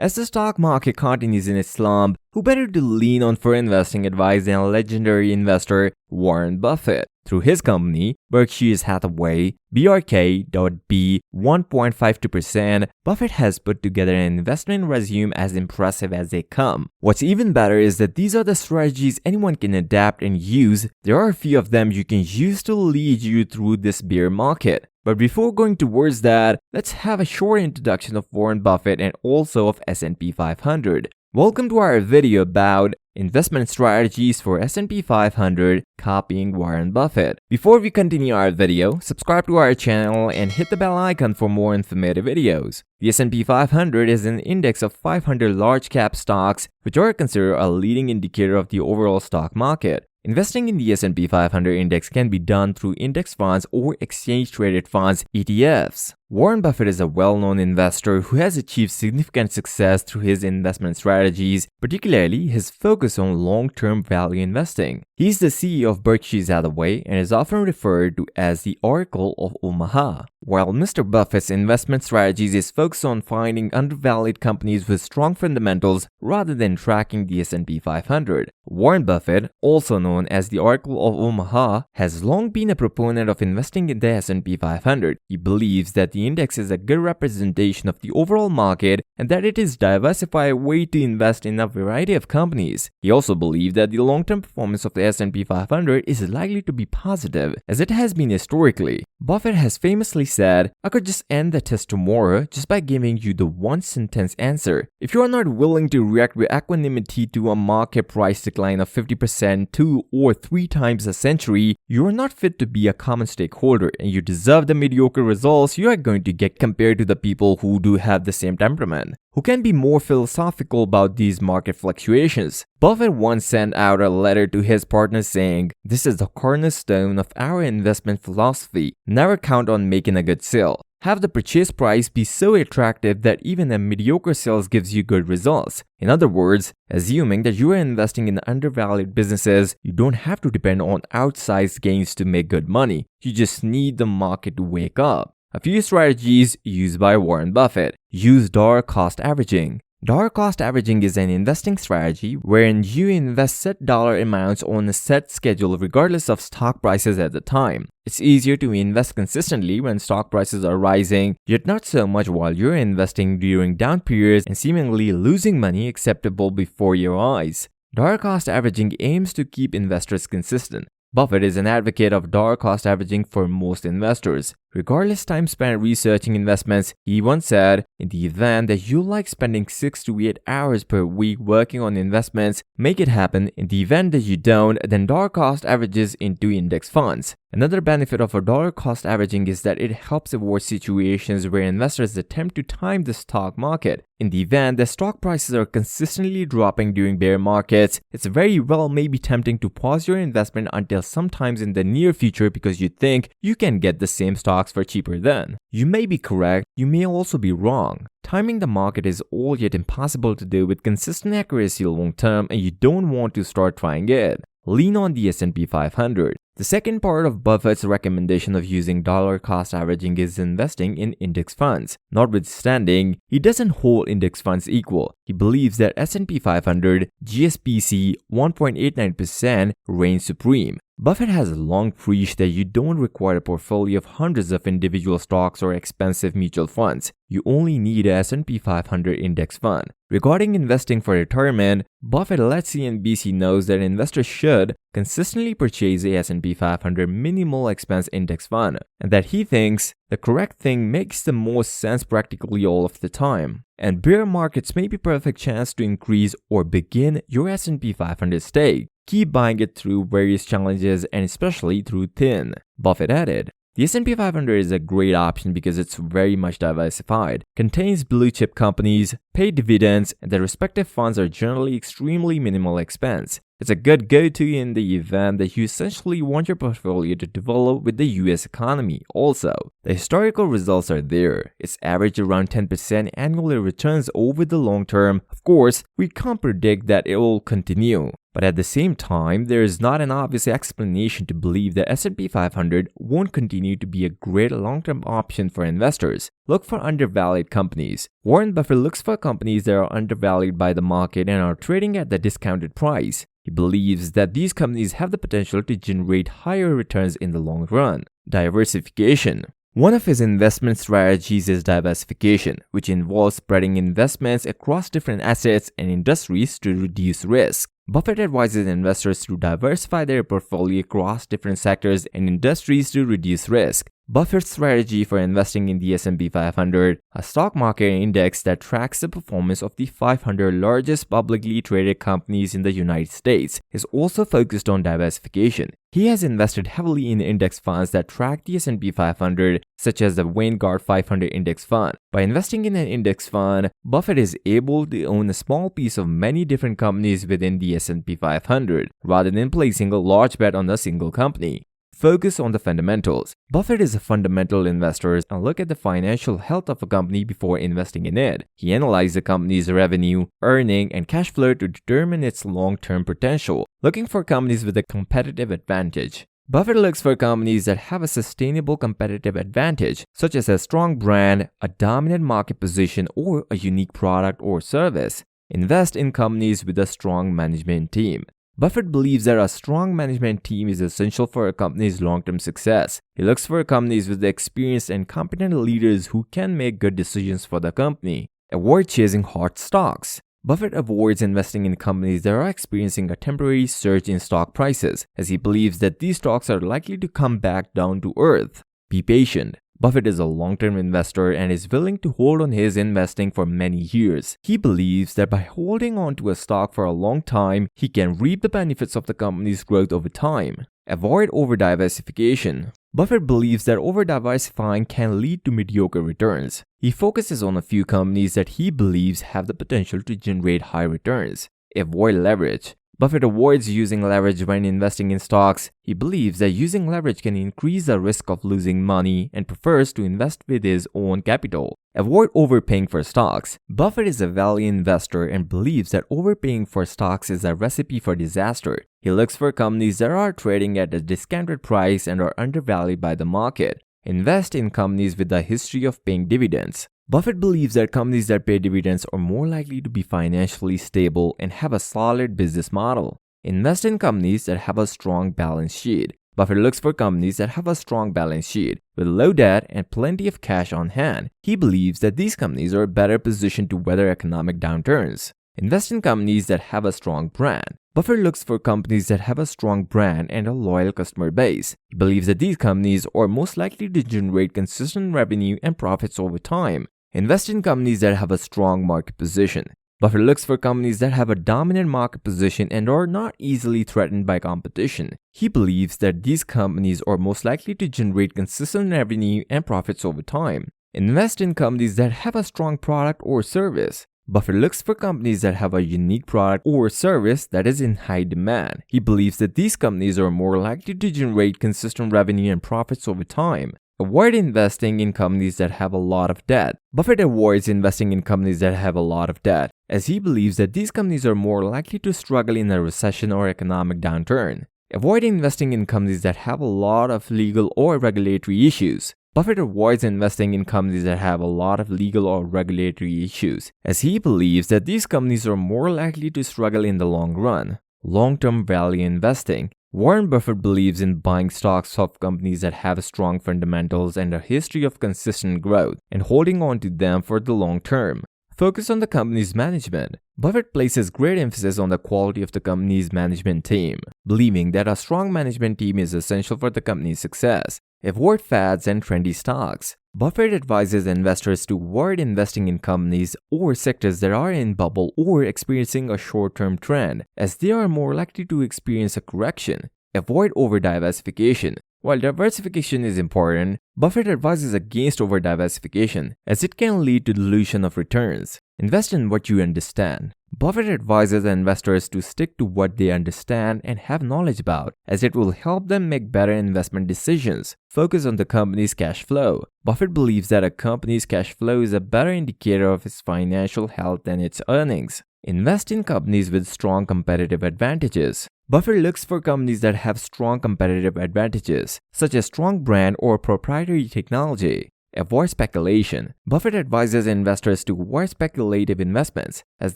As the stock market continues in its slump, who better to lean on for investing advice than legendary investor Warren Buffett? Through his company, Berkshire Hathaway, BRK.B 1.52%, Buffett has put together an investment resume as impressive as they come. What's even better is that these are the strategies anyone can adapt and use. There are a few of them you can use to lead you through this bear market. But before going towards that, let's have a short introduction of Warren Buffett and also of S&P 500. Welcome to our video about investment strategies for S&P 500 Copying Warren Buffett. Before we continue our video, subscribe to our channel and hit the bell icon for more informative videos. The S&P 500 is an index of 500 large-cap stocks which are considered a leading indicator of the overall stock market. Investing in the S&P 500 index can be done through index funds or exchange-traded funds (ETFs). Warren Buffett is a well-known investor who has achieved significant success through his investment strategies, particularly his focus on long-term value investing. He is the CEO of Berkshire Hathaway and is often referred to as the Oracle of Omaha. While Mr. Buffett's investment strategies is focused on finding undervalued companies with strong fundamentals rather than tracking the S&P 500, Warren Buffett, also known as the Oracle of Omaha, has long been a proponent of investing in the S&P 500. He believes that the index is a good representation of the overall market and that it is a diversified way to invest in a variety of companies. He also believes that the long-term performance of the S&P 500 is likely to be positive, as it has been historically. Buffett has famously said, "I could just end the test tomorrow just by giving you the one-sentence answer. If you are not willing to react with equanimity to a market price decline of 50% 2 or 3 times a century, you are not fit to be a common stakeholder and you deserve the mediocre results you are going to get compared to the people who do have the same temperament. Who can be more philosophical about these market fluctuations?" Buffett once sent out a letter to his partners saying, "This is the cornerstone of our investment philosophy. Never count on making a good sale. Have the purchase price be so attractive that even a mediocre sales gives you good results." In other words, assuming that you are investing in undervalued businesses, you don't have to depend on outsized gains to make good money. You just need the market to wake up. A few strategies used by Warren Buffett. Use dollar cost averaging. Dollar cost averaging is an investing strategy wherein you invest set dollar amounts on a set schedule regardless of stock prices at the time. It's easier to invest consistently when stock prices are rising, yet not so much while you're investing during down periods and seemingly losing money acceptable before your eyes. Dollar cost averaging aims to keep investors consistent. Buffett is an advocate of dollar cost averaging for most investors. Regardless time spent researching investments, he once said, "In the event that you like spending 6 to 8 hours per week working on investments, make it happen. In the event that you don't, then dollar cost averages into index funds." Another benefit of a dollar cost averaging is that it helps avoid situations where investors attempt to time the stock market. In the event that stock prices are consistently dropping during bear markets, it's very well may be tempting to pause your investment until sometimes in the near future because you think you can get the same stocks for cheaper then. You may be correct, you may also be wrong. Timing the market is all yet impossible to do with consistent accuracy long term, and you don't want to start trying it. Lean on the S&P 500. The second part of Buffett's recommendation of using dollar cost averaging is investing in index funds. Notwithstanding, he doesn't hold index funds equal. He believes that S&P 500 GSPC 1.89% reigns supreme. Buffett has long preached that you don't require a portfolio of hundreds of individual stocks or expensive mutual funds. You only need a S&P 500 index fund. Regarding investing for retirement, Buffett lets CNBC knows that investors should consistently purchase a S&P 500 minimal expense index fund, and that he thinks the correct thing makes the most sense practically all of the time. And bear markets may be a perfect chance to increase or begin your S&P 500 stake. Keep buying it through various challenges and especially through thin, Buffett added. The S&P 500 is a great option because it's very much diversified, contains blue-chip companies, pay dividends, and the respective funds are generally extremely minimal expense. It's a good go-to in the event that you essentially want your portfolio to develop with the US economy. Also, the historical results are there. It's averaged around 10% annual returns over the long term. Of course, we can't predict that it will continue. But at the same time, there is not an obvious explanation to believe that S&P 500 won't continue to be a great long-term option for investors. Look for undervalued companies. Warren Buffett looks for companies that are undervalued by the market and are trading at the discounted price. He believes that these companies have the potential to generate higher returns in the long run. Diversification. One of his investment strategies is diversification, which involves spreading investments across different assets and industries to reduce risk. Buffett advises investors to diversify their portfolio across different sectors and industries to reduce risk. Buffett's strategy for investing in the S&P 500, a stock market index that tracks the performance of the 500 largest publicly traded companies in the United States, is also focused on diversification. He has invested heavily in index funds that track the S&P 500, such as the Vanguard 500 Index Fund. By investing in an index fund, Buffett is able to own a small piece of many different companies within the S&P 500, rather than placing a large bet on a single company. Focus on the fundamentals. Buffett is a fundamental investor and look at the financial health of a company before investing in it. He analyzes the company's revenue, earning, and cash flow to determine its long-term potential, looking for companies with a competitive advantage. Buffett looks for companies that have a sustainable competitive advantage, such as a strong brand, a dominant market position, or a unique product or service. Invest in companies with a strong management team. Buffett believes that a strong management team is essential for a company's long-term success. He looks for companies with experienced and competent leaders who can make good decisions for the company. Avoid chasing hot stocks. Buffett avoids investing in companies that are experiencing a temporary surge in stock prices, as he believes that these stocks are likely to come back down to earth. Be patient. Buffett is a long-term investor and is willing to hold on his investing for many years. He believes that by holding on to a stock for a long time, he can reap the benefits of the company's growth over time. Avoid over-diversification. Buffett believes that over-diversifying can lead to mediocre returns. He focuses on a few companies that he believes have the potential to generate high returns. Avoid leverage. Buffett avoids using leverage when investing in stocks. He believes that using leverage can increase the risk of losing money and prefers to invest with his own capital. Avoid overpaying for stocks. Buffett is a value investor and believes that overpaying for stocks is a recipe for disaster. He looks for companies that are trading at a discounted price and are undervalued by the market. Invest in companies with a history of paying dividends. Buffett believes that companies that pay dividends are more likely to be financially stable and have a solid business model. Invest in companies that have a strong balance sheet. Buffett looks for companies that have a strong balance sheet with low debt and plenty of cash on hand. He believes that these companies are better positioned to weather economic downturns. Invest in companies that have a strong brand. Buffett looks for companies that have a strong brand and a loyal customer base. He believes that these companies are most likely to generate consistent revenue and profits over time. Invest in companies that have a strong market position. Buffett looks for companies that have a dominant market position and are not easily threatened by competition. He believes that these companies are most likely to generate consistent revenue and profits over time. Invest in companies that have a strong product or service. Buffett looks for companies that have a unique product or service that is in high demand. He believes that these companies are more likely to generate consistent revenue and profits over time. Avoid investing in companies that have a lot of debt. Buffett avoids investing in companies that have a lot of debt, as he believes that these companies are more likely to struggle in a recession or economic downturn. Avoid investing in companies that have a lot of legal or regulatory issues. Buffett avoids investing in companies that have a lot of legal or regulatory issues, as he believes that these companies are more likely to struggle in the long run. Long-term value investing. Warren Buffett believes in buying stocks of companies that have strong fundamentals and a history of consistent growth, and holding on to them for the long term. Focus on the company's management. Buffett places great emphasis on the quality of the company's management team, believing that a strong management team is essential for the company's success. Avoid fads and trendy stocks. Buffett advises investors to avoid investing in companies or sectors that are in bubble or experiencing a short-term trend, as they are more likely to experience a correction. Avoid over-diversification. While diversification is important, Buffett advises against over-diversification, as it can lead to dilution of returns. Invest in what you understand. Buffett advises investors to stick to what they understand and have knowledge about, as it will help them make better investment decisions. Focus on the company's cash flow. Buffett believes that a company's cash flow is a better indicator of its financial health than its earnings. Invest in companies with strong competitive advantages. Buffett looks for companies that have strong competitive advantages, such as strong brand or proprietary technology. Avoid speculation. Buffett advises investors to avoid speculative investments, as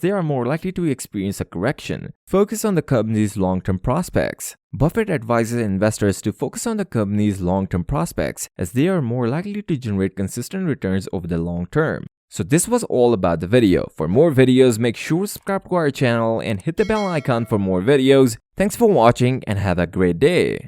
they are more likely to experience a correction. Focus on the company's long-term prospects. Buffett advises investors to focus on the company's long-term prospects, as they are more likely to generate consistent returns over the long term. So this was all about the video. For more videos, make sure to subscribe to our channel and hit the bell icon for more videos. Thanks for watching and have a great day.